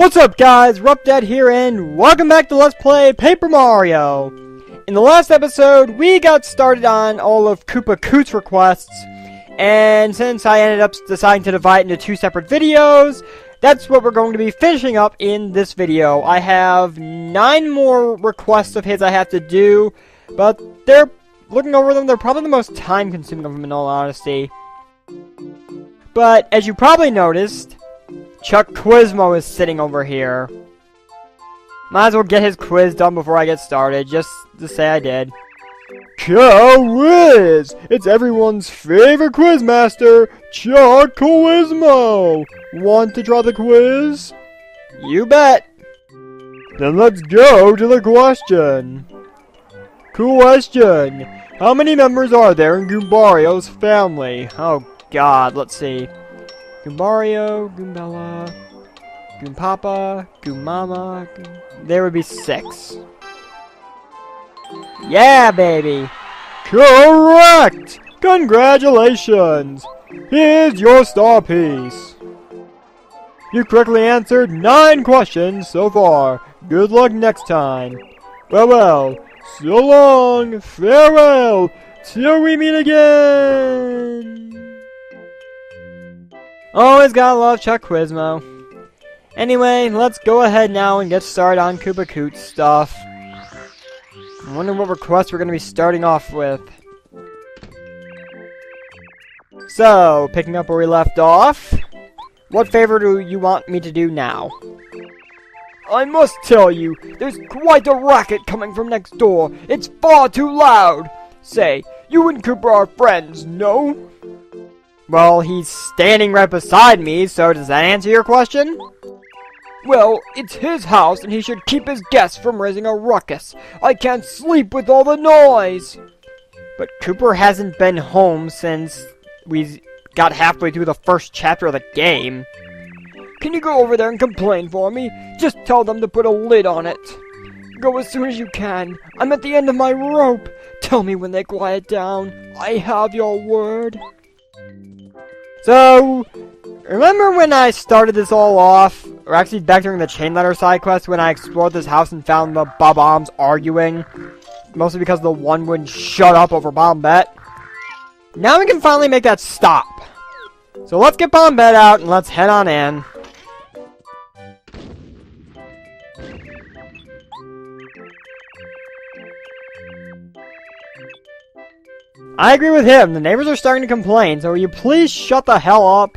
What's up guys, RuppDat here and welcome back to Let's Play Paper Mario! In the last episode, we got started on all of Koopa Koot's requests, and since I ended up deciding to divide it into two separate videos, that's what we're going to be finishing up in this video. I have 9 more requests of his I have to do, but looking over them, they're probably the most time-consuming of them in all honesty. But, as you probably noticed, Chuck Quizmo is sitting over here. Might as well get his quiz done before I get started, just to say I did. Quiz! It's everyone's favorite quizmaster, Chuck Quizmo! Want to try the quiz? You bet! Then let's go to the question. Question! How many members are there in Goombario's family? Oh god, let's see. Goombario, Goombella, Goompapa, Goommama, there would be 6. Yeah, baby! Correct! Congratulations! Here's your star piece! You correctly answered 9 questions so far. Good luck next time. Well, so long, farewell, till we meet again! Always gotta love Chuck Quizmo. Anyway, let's go ahead now and get started on Koopa Koot stuff. I wonder what request we're gonna be starting off with. So, picking up where we left off, what favor do you want me to do now? I must tell you, there's quite a racket coming from next door. It's far too loud. Say, you and Koopa are friends, no? Well, he's standing right beside me, so does that answer your question? Well, it's his house, and he should keep his guests from raising a ruckus. I can't sleep with all the noise. But Cooper hasn't been home since we got halfway through the first chapter of the game. Can you go over there and complain for me? Just tell them to put a lid on it. Go as soon as you can. I'm at the end of my rope. Tell me when they quiet down. I have your word. So, remember when I started this all off, or actually back during the chain letter side quest when I explored this house and found the bob-ombs arguing? Mostly because the one wouldn't shut up over bob-omb. Now we can finally make that stop. So let's get bob-omb out and let's head on in. I agree with him. The neighbors are starting to complain, so will you please shut the hell up?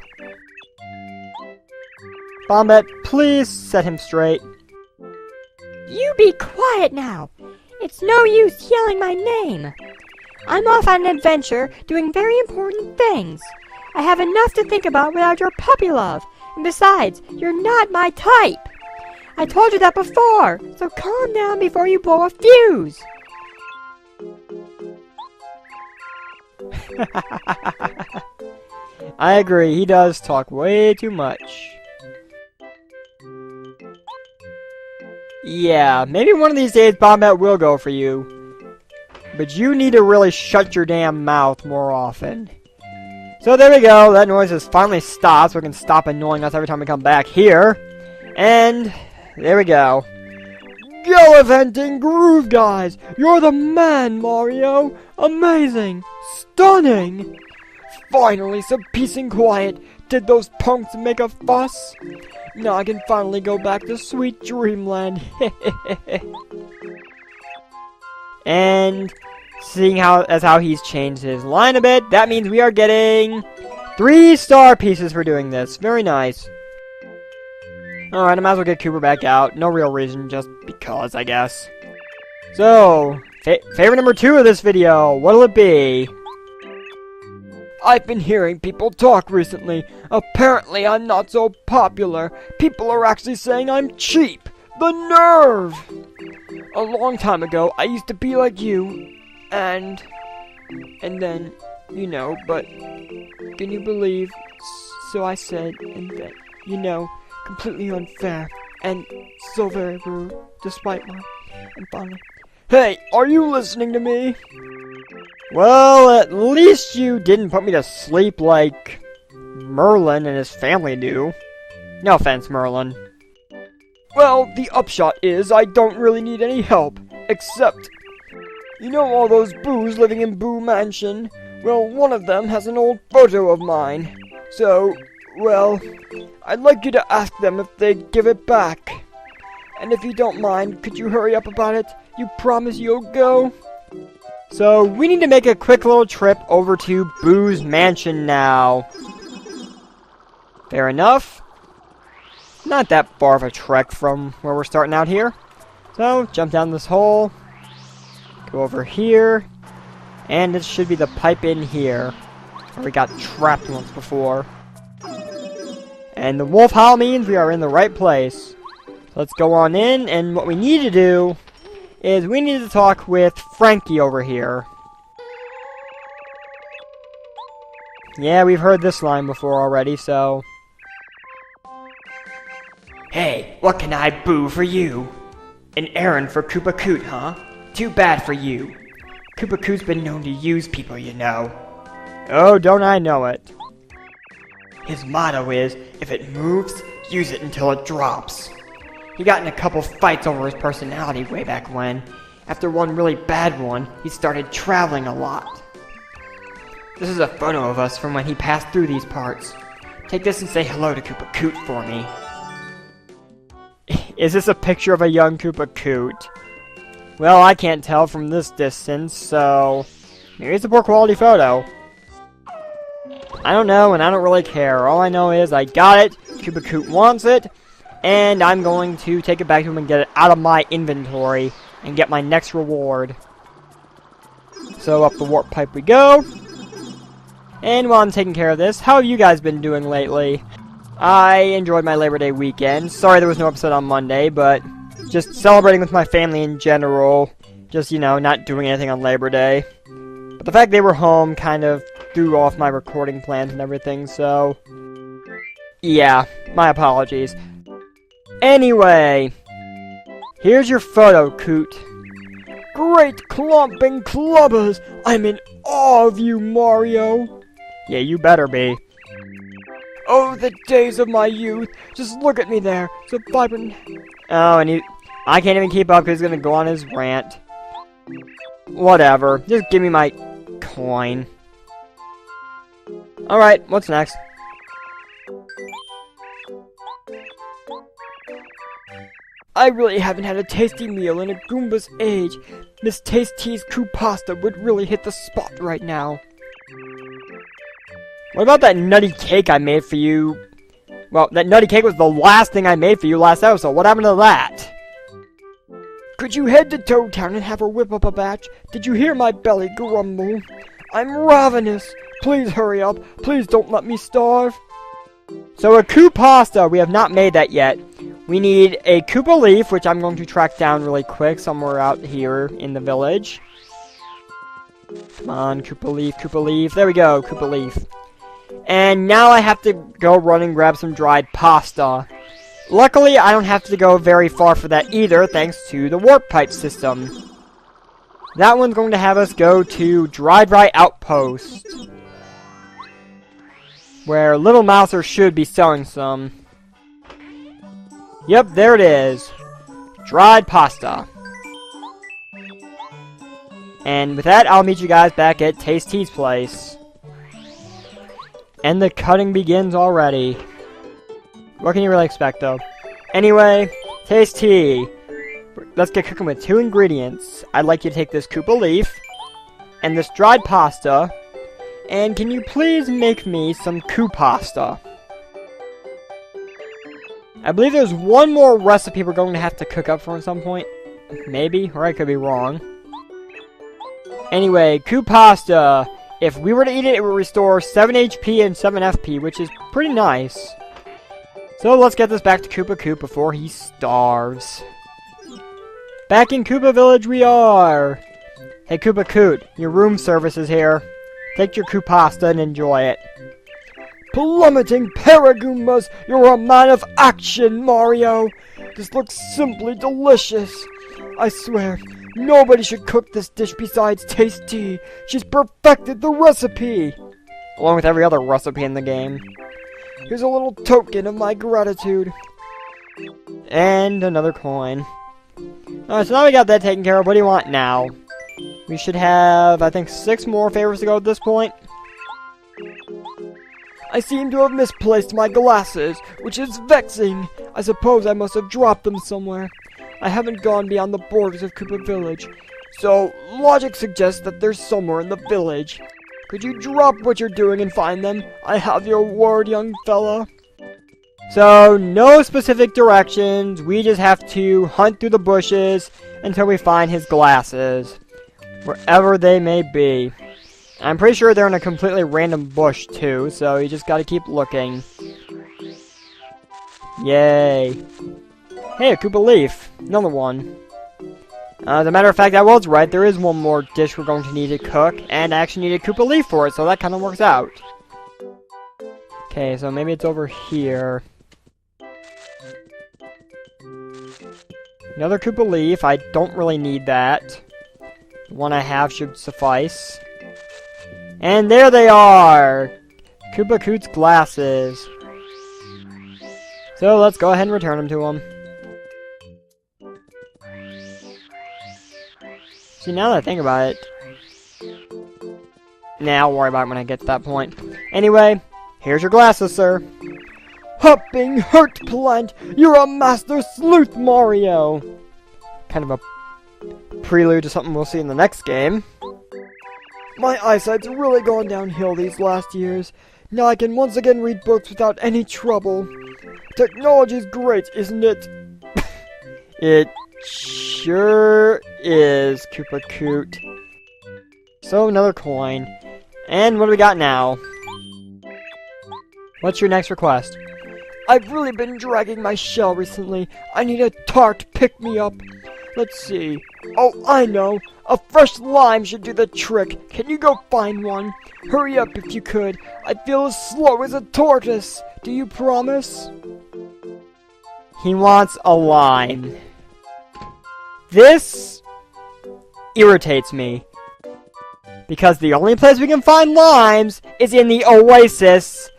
Bombette, please set him straight. You be quiet now. It's no use yelling my name. I'm off on an adventure doing very important things. I have enough to think about without your puppy love. And besides, you're not my type. I told you that before, so calm down before you blow a fuse. I agree, he does talk way too much. Yeah, maybe one of these days Bombette will go for you. But you need to really shut your damn mouth more often. So there we go, that noise has finally stopped, so it can stop annoying us every time we come back here. And there we go. Gallivanting Groove Guys! You're the man, Mario! Amazing! Stunning! Finally, some peace and quiet. Did those punks make a fuss? Now I can finally go back to sweet dreamland. And seeing how he's changed his line a bit, that means we are getting 3 star pieces for doing this. Very nice. Alright, I might as well get Cooper back out. No real reason, just because, I guess. So, favorite number 2 of this video, what'll it be? I've been hearing people talk recently. Apparently I'm not so popular. People are actually saying I'm cheap. The nerve! A long time ago, I used to be like you. And then, you know, but can you believe? So I said, and then, you know, completely unfair, and so very rude, despite my... And finally... Hey, are you listening to me? Well, at least you didn't put me to sleep like Merlin and his family do. No offense, Merlin. Well, the upshot is I don't really need any help, except... You know all those Boos living in Boo Mansion? Well, one of them has an old photo of mine. So, well, I'd like you to ask them if they'd give it back. And if you don't mind, could you hurry up about it? You promise you'll go? So, we need to make a quick little trip over to Boo's Mansion now. Fair enough. Not that far of a trek from where we're starting out here. So, jump down this hole. Go over here. And this should be the pipe in here, where we got trapped once before. And the wolf howl means we are in the right place. So let's go on in, and what we need to do is we need to talk with Frankie over here. Yeah, we've heard this line before already, so... Hey, what can I boo for you? An errand for Koopa Koot, huh? Too bad for you. Koopa Koot's been known to use people, you know. Oh, don't I know it. His motto is, if it moves, use it until it drops. He got in a couple fights over his personality way back when. After one really bad one, he started traveling a lot. This is a photo of us from when he passed through these parts. Take this and say hello to Koopa Koot for me. Is this a picture of a young Koopa Koot? Well, I can't tell from this distance, so... maybe it's a poor quality photo. I don't know, and I don't really care. All I know is I got it, Koopa Koot wants it, and I'm going to take it back to him and get it out of my inventory and get my next reward. So up the warp pipe we go. And while I'm taking care of this, how have you guys been doing lately? I enjoyed my Labor Day weekend. Sorry there was no episode on Monday, but... just celebrating with my family in general. Just, you know, not doing anything on Labor Day. But the fact they were home kind of threw off my recording plans and everything, so... yeah, my apologies. Anyway, here's your photo, Koot. Great clomping clubbers! I'm in awe of you, Mario! Yeah, you better be. Oh, the days of my youth! Just look at me there, so vibrant... oh, and I can't even keep up because he's gonna go on his rant. Whatever. Just give me my coin. Alright, what's next? I really haven't had a tasty meal in a Goomba's age. Miss Tasty's Koo Pasta would really hit the spot right now. What about that nutty cake I made for you? Well, that nutty cake was the last thing I made for you last episode. What happened to that? Could you head to Toad Town and have her whip up a batch? Did you hear my belly grumble? I'm ravenous. Please hurry up. Please don't let me starve. So a Koo Pasta, we have not made that yet. We need a Koopa Leaf, which I'm going to track down really quick somewhere out here in the village. Come on, Koopa Leaf, Koopa Leaf. There we go, Koopa Leaf. And now I have to go run and grab some dried pasta. Luckily, I don't have to go very far for that either, thanks to the warp pipe system. That one's going to have us go to Dry Outpost, where Little Mouser should be selling some. Yep, there it is. Dried pasta. And with that, I'll meet you guys back at Tasty's place. And the cutting begins already. What can you really expect, though? Anyway, Tasty. Let's get cooking with 2 ingredients. I'd like you to take this Koopa Leaf and this dried pasta. And can you please make me some Koo Pasta? I believe there's one more recipe we're going to have to cook up for at some point. Maybe, or I could be wrong. Anyway, Koo Pasta. If we were to eat it, it would restore 7 HP and 7 FP, which is pretty nice. So let's get this back to Koopa Koot before he starves. Back in Koopa Village we are! Hey Koopa Koot, your room service is here. Take your Koo Pasta and enjoy it. Plummeting Paragoombas, you're a man of action, Mario! This looks simply delicious. I swear, nobody should cook this dish besides Tasty. She's perfected the recipe! Along with every other recipe in the game. Here's a little token of my gratitude. And another coin. Alright, so now we got that taken care of. What do you want now? We should have, I think, 6 more favors to go at this point. I seem to have misplaced my glasses, which is vexing. I suppose I must have dropped them somewhere. I haven't gone beyond the borders of Koopa Village, so logic suggests that they're somewhere in the village. Could you drop what you're doing and find them? I have your word, young fella. So, no specific directions. We just have to hunt through the bushes until we find his glasses, wherever they may be. I'm pretty sure they're in a completely random bush, too, so you just gotta keep looking. Yay. Hey, a Koopa Leaf. Another one. As a matter of fact, I was right. There is one more dish we're going to need to cook, and I actually need a Koopa Leaf for it, so that kind of works out. Okay, so maybe it's over here. Another Koopa Leaf. I don't really need that. The one I have should suffice. And there they are! Koopa Koot's glasses. So let's go ahead and return them to him. See, now that I think about it... Nah, I'll worry about it when I get to that point. Anyway, here's your glasses, sir. Hopping hurt plant! You're a master sleuth, Mario! Kind of a prelude to something we'll see in the next game. My eyesight's really gone downhill these last years. Now I can once again read books without any trouble. Technology's great, isn't it? It sure is, Koopa Koot. So, another coin. And what do we got now? What's your next request? I've really been dragging my shell recently. I need a tart pick-me-up. Let's see. Oh, I know. A fresh lime should do the trick. Can you go find one? Hurry up if you could. I feel as slow as a tortoise. Do you promise? He wants a lime. This irritates me. Because the only place we can find limes is in the oasis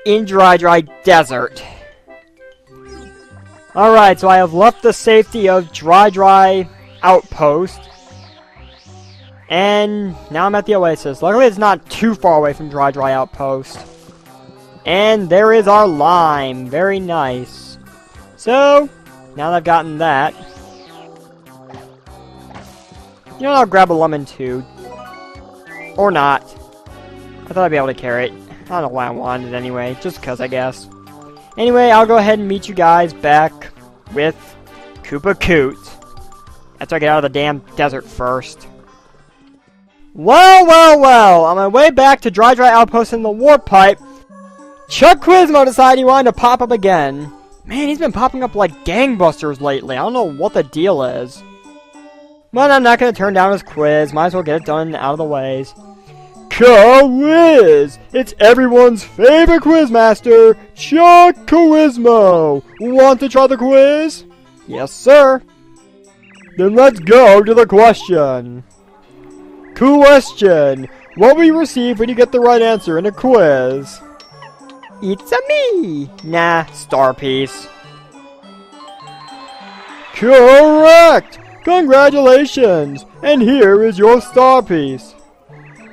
in Dry Desert. Alright, so I have left the safety of Dry Outpost. And now I'm at the oasis. Luckily it's not too far away from Dry Outpost. And there is our lime. Very nice. So, now that I've gotten that, you know what, I'll grab a lemon too. Or not. I thought I'd be able to carry it. I don't know why I wanted it anyway. Just because, I guess. Anyway, I'll go ahead and meet you guys back with Koopa Koot. After I get out of the damn desert first. Well. On my way back to Dry Outpost in the Warp Pipe, Chuck Quizmo decided he wanted to pop up again. Man, he's been popping up like gangbusters lately. I don't know what the deal is. But I'm not going to turn down his quiz. Might as well get it done out of the ways. Quiz! It's everyone's favorite quizmaster, Chuck Quizmo. Want to try the quiz? Yes, sir. Then let's go to the question. Question. What will you receive when you get the right answer in a quiz? It's a me. Nah, star piece. Correct! Congratulations! And here is your star piece.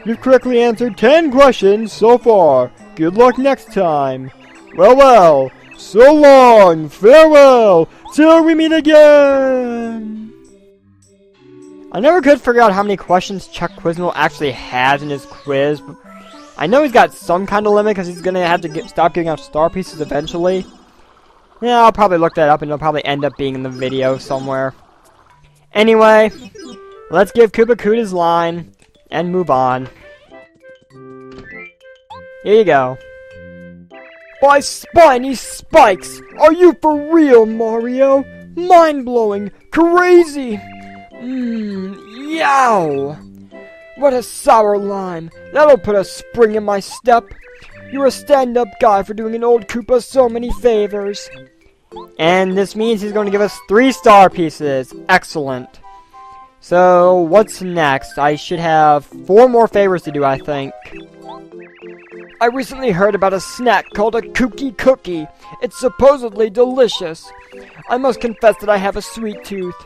You've correctly answered 10 questions so far. Good luck next time. Well, so long, farewell, till we meet again! I never could figure out how many questions Chuck Quizmo actually has in his quiz, but I know he's got some kind of limit because he's going to have to stop giving out star pieces eventually. Yeah, I'll probably look that up and it'll probably end up being in the video somewhere. Anyway, let's give Koopa Koot his line and move on. Here you go. By spiny spikes! Are you for real, Mario? Mind-blowing! Crazy! Yow! What a sour lime! That'll put a spring in my step! You're a stand-up guy for doing an old Koopa so many favors. And this means he's going to give us 3 star pieces. Excellent. So, what's next? I should have 4 more favors to do, I think. I recently heard about a snack called a Koopa Koot. It's supposedly delicious. I must confess that I have a sweet tooth.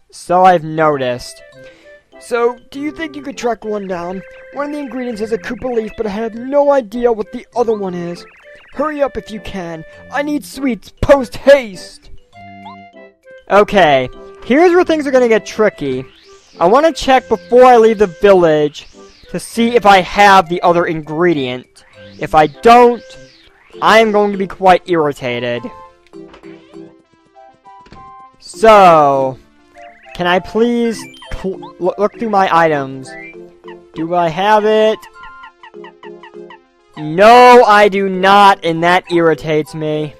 So I've noticed. So, do you think you could track one down? One of the ingredients is a Koopa leaf, but I have no idea what the other one is. Hurry up if you can. I need sweets post-haste. Okay, here's where things are gonna get tricky. I want to check before I leave the village to see if I have the other ingredient. If I don't, I am going to be quite irritated. So, can I please look through my items? Do I have it? No, I do not, and that irritates me.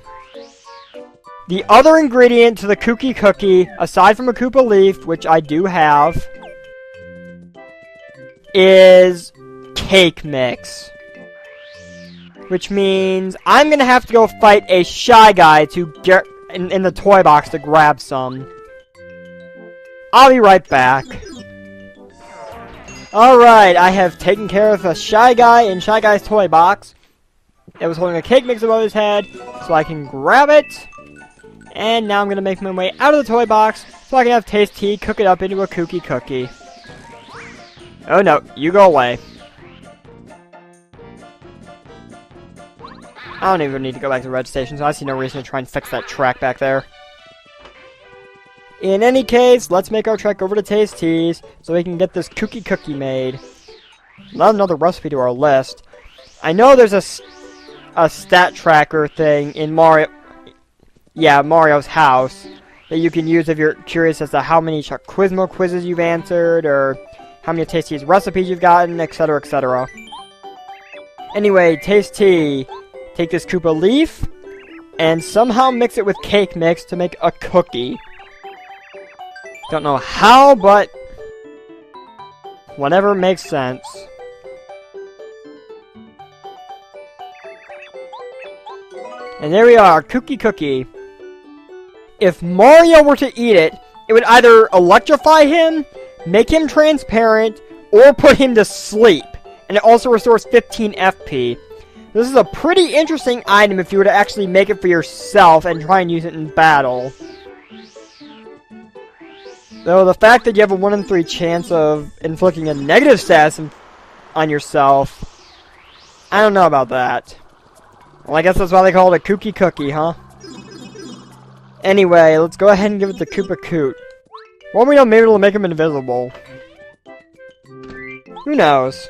The other ingredient to the Koopa Koot, aside from a Koopa leaf, which I do have, is cake mix. Which means I'm gonna have to go fight a shy guy to get in the toy box to grab some. I'll be right back. Alright, I have taken care of a shy guy in Shy Guy's toy box. It was holding a cake mix above his head, so I can grab it. And now I'm gonna make my way out of the toy box, so I can have Tasty cook it up into a Koopa Koot. Oh no, you go away. I don't even need to go back to the red station, so I see no reason to try and fix that track back there. In any case, let's make our trek over to Tasty's so we can get this Koopa Koot made. Not another recipe to our list. I know there's a stat tracker thing in Mario... Yeah, Mario's house that you can use if you're curious as to how many Quizmo quizzes you've answered, or how many of Tasty's recipes you've gotten, etc, etc. Anyway, Tasty, take this Koopa leaf, and somehow mix it with cake mix to make a cookie. Don't know how, but whatever makes sense. And there we are, Koopa Koot. If Mario were to eat it, it would either electrify him, make him transparent, or put him to sleep. And it also restores 15 FP. This is a pretty interesting item if you were to actually make it for yourself and try and use it in battle. Though the fact that you have a 1 in 3 chance of inflicting a negative status on yourself, I don't know about that. Well, I guess that's why they call it a Koopa Koot, huh? Anyway, let's go ahead and give it the Koopa Koot. Well, we know maybe it'll make him invisible. Who knows?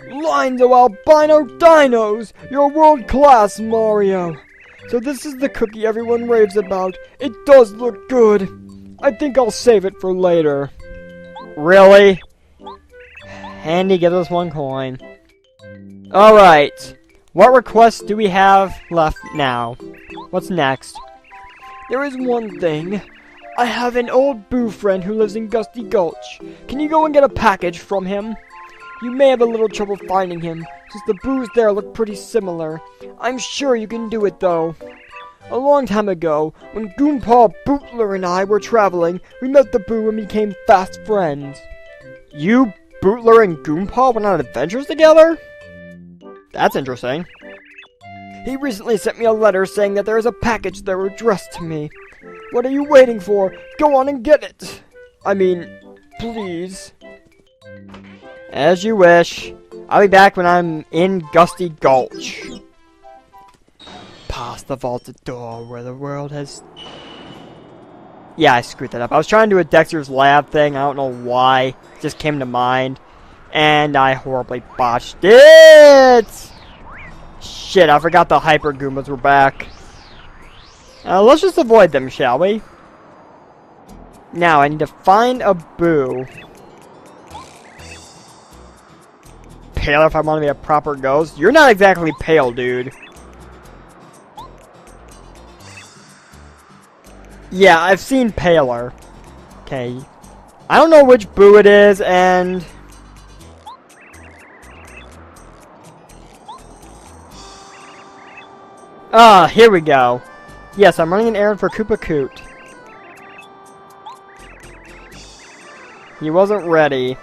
Lines of albino dinos! You're world class, Mario! So this is the cookie everyone raves about. It does look good. I think I'll save it for later. Really? Handy, give us 1 coin. Alright. What requests do we have left now? What's next? There is one thing. I have an old Boo friend who lives in Gusty Gulch. Can you go and get a package from him? You may have a little trouble finding him, since the Boos there look pretty similar. I'm sure you can do it, though. A long time ago, when Goompaw Bootler and I were traveling, we met the Boo and became fast friends. You, Bootler, and Goompaw went on adventures together? That's interesting. He recently sent me a letter saying that there is a package there addressed to me. What are you waiting for? Go on and get it! I mean, please. As you wish. I'll be back when I'm in Gusty Gulch. Past the vaulted door where the world has... Yeah, I screwed that up. I was trying to do a Dexter's Lab thing. I don't know why. It just came to mind. And I horribly botched it! Shit, I forgot the Hyper Goombas were back. Let's just avoid them, shall we? Now, I need to find a Boo. Pale if I want to be a proper ghost? You're not exactly pale, dude. Yeah, I've seen paler. Okay. I don't know which Boo it is, and... Ah, here we go. Yes, I'm running an errand for Koopa Koot. He wasn't ready.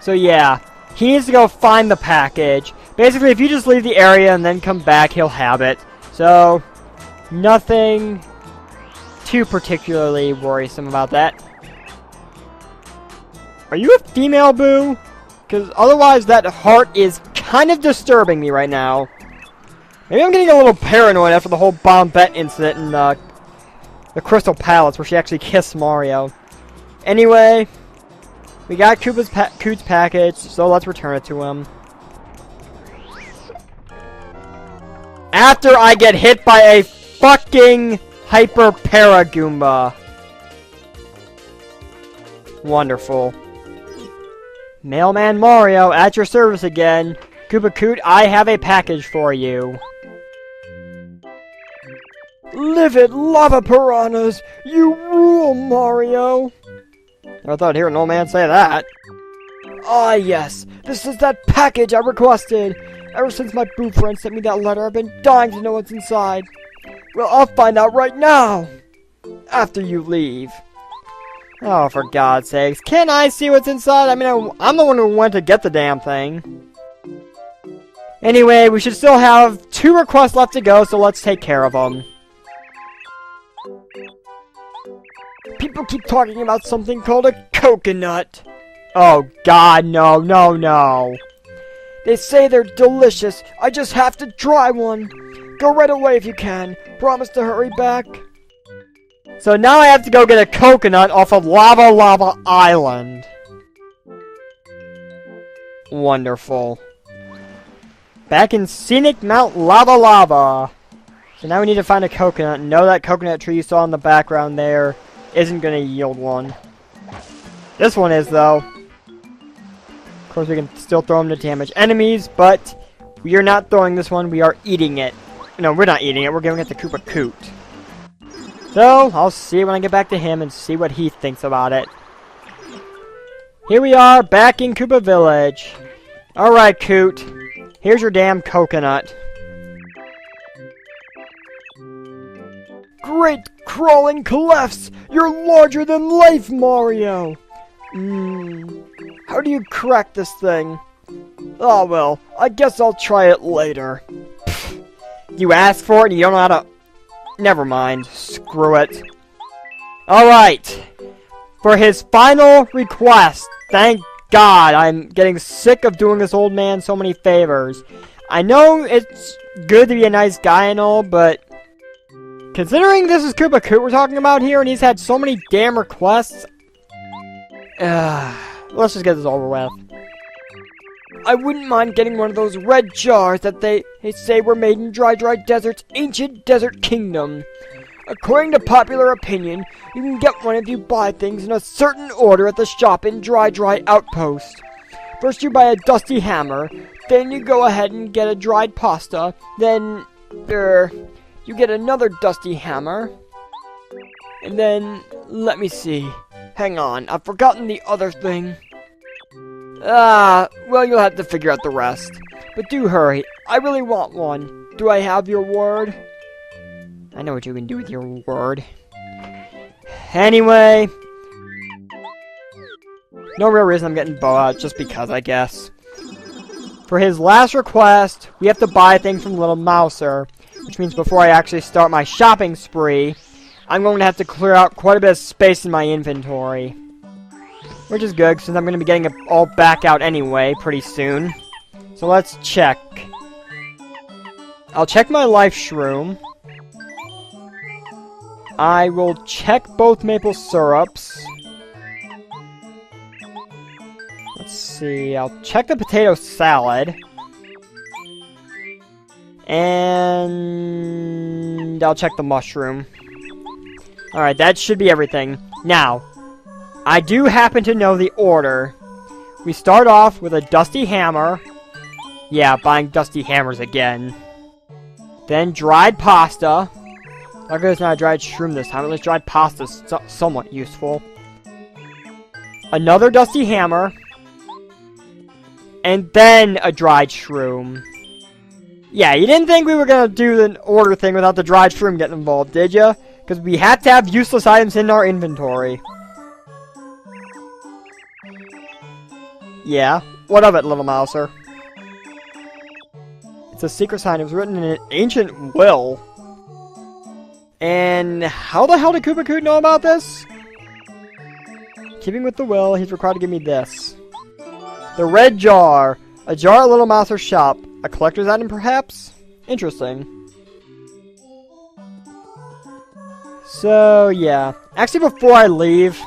So yeah, he needs to go find the package. Basically, if you just leave the area and then come back, he'll have it. So, nothing too particularly worrisome about that. Are you a female, Boo? Because otherwise that heart is kind of disturbing me right now. Maybe I'm getting a little paranoid after the whole bob-omb incident in the Crystal Palace where she actually kissed Mario. Anyway, we got Koot's package, so let's return it to him. After I get hit by a fucking Hyper Paragoomba. Wonderful. Mailman Mario, at your service again. Koopa Koot, I have a package for you. Live it, lava piranhas! You rule, Mario! I thought I'd hear an old man say that. Ah, yes. This is that package I requested. Ever since my boo friend sent me that letter, I've been dying to know what's inside. Well, I'll find out right now. After you leave. Oh, for God's sakes. Can I see what's inside? I mean, I'm the one who went to get the damn thing. Anyway, we should still have 2 requests left to go, so let's take care of them. People keep talking about something called a coconut. Oh, God, no, no, no. They say they're delicious. I just have to try one. Go right away if you can. Promise to hurry back. So now I have to go get a coconut off of Lava Island. Wonderful. Back in scenic Mount Lava. So now we need to find a coconut. No, that coconut tree you saw in the background there isn't going to yield one. This one is, though. Of course, we can still throw them to damage enemies, but we are not throwing this one. We are eating it. No, we're not eating it. We're giving it to Koopa Koot. So, I'll see when I get back to him and see what he thinks about it. Here we are, back in Koopa Village. Alright, Koot. Here's your damn coconut. Great crawling clefts! You're larger than life, Mario! How do you crack this thing? Oh well, I guess I'll try it later. You asked for it and you don't know how to... Never mind. Screw it. Alright. For his final request. Thank God. I'm getting sick of doing this old man so many favors. I know it's good to be a nice guy and all, but... Considering this is Koopa Koot we're talking about here, and he's had so many damn requests... let's just get this over with. I wouldn't mind getting one of those red jars that they say were made in Dry Desert's ancient desert kingdom. According to popular opinion, you can get one if you buy things in a certain order at the shop in Dry Outpost. First you buy a dusty hammer, then you go ahead and get a dried pasta, then, you get another dusty hammer, and then, let me see. Hang on, I've forgotten the other thing. Well, you'll have to figure out the rest. But do hurry. I really want one. Do I have your word? I know what you can do with your word. Anyway. No real reason I'm getting Bo out, just because, I guess. For his last request, we have to buy things from Little Mouser. Which means before I actually start my shopping spree, I'm going to have to clear out quite a bit of space in my inventory. Which is good, since I'm going to be getting it all back out anyway, pretty soon. So let's check. I'll check my life shroom. I will check both maple syrups. Let's see, I'll check the potato salad. And I'll check the mushroom. Alright, that should be everything. Now, I do happen to know the order. We start off with a dusty hammer. Yeah, buying dusty hammers again. Then dried pasta. Luckily it's not a dried shroom this time. At least dried pasta's somewhat useful. Another dusty hammer. And then a dried shroom. Yeah, you didn't think we were gonna do the order thing without the dried shroom getting involved, did ya? Because we have to have useless items in our inventory. Yeah, what of it, little mouser? It's a secret sign. It was written in an ancient will. And how the hell did Koopa Koot know about this? Keeping with the will, he's required to give me this. The red jar. A jar at Little Mouser's shop. A collector's item, perhaps? Interesting. So, yeah. Actually, before I leave,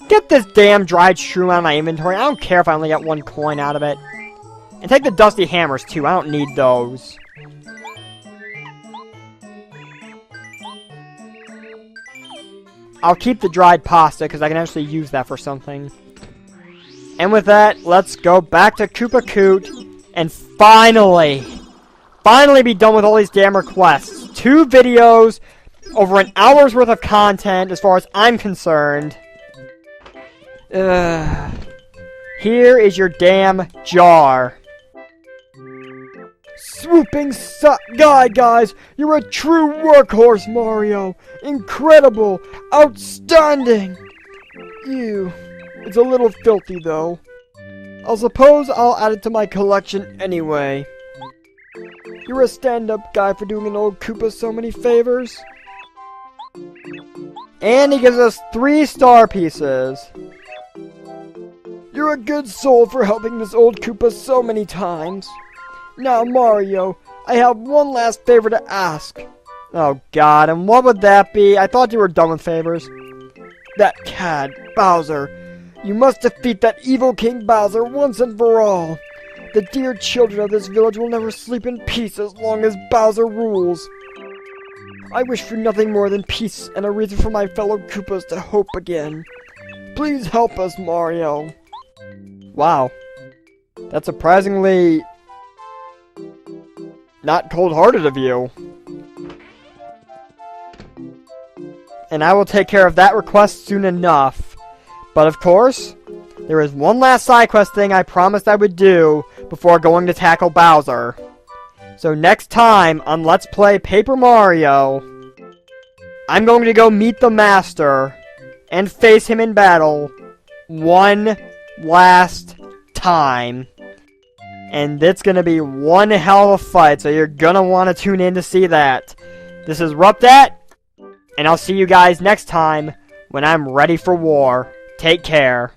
get this damn dried shroom out of my inventory. I don't care if I only get 1 coin out of it. And take the dusty hammers, too. I don't need those. I'll keep the dried pasta, because I can actually use that for something. And with that, let's go back to Koopa Koot, and finally be done with all these damn requests. 2 videos, over an hour's worth of content, as far as I'm concerned. Here is your damn jar. Swooping guys, you're a true workhorse, Mario. Incredible, outstanding. Ew, it's a little filthy though. I suppose I'll add it to my collection anyway. You're a stand-up guy for doing an old Koopa so many favors. And he gives us 3 star pieces. You're a good soul for helping this old Koopa so many times. Now, Mario, I have one last favor to ask. Oh god, and what would that be? I thought you were done with favors. That cad, Bowser. You must defeat that evil King Bowser once and for all. The dear children of this village will never sleep in peace as long as Bowser rules. I wish for nothing more than peace and a reason for my fellow Koopas to hope again. Please help us, Mario. Wow. That's surprisingly not cold-hearted of you. And I will take care of that request soon enough. But of course, there is one last side quest thing I promised I would do before going to tackle Bowser. So next time on Let's Play Paper Mario, I'm going to go meet the Master and face him in battle one last time. And it's going to be one hell of a fight, so you're going to want to tune in to see that. This is RuppDat, and I'll see you guys next time when I'm ready for war. Take care.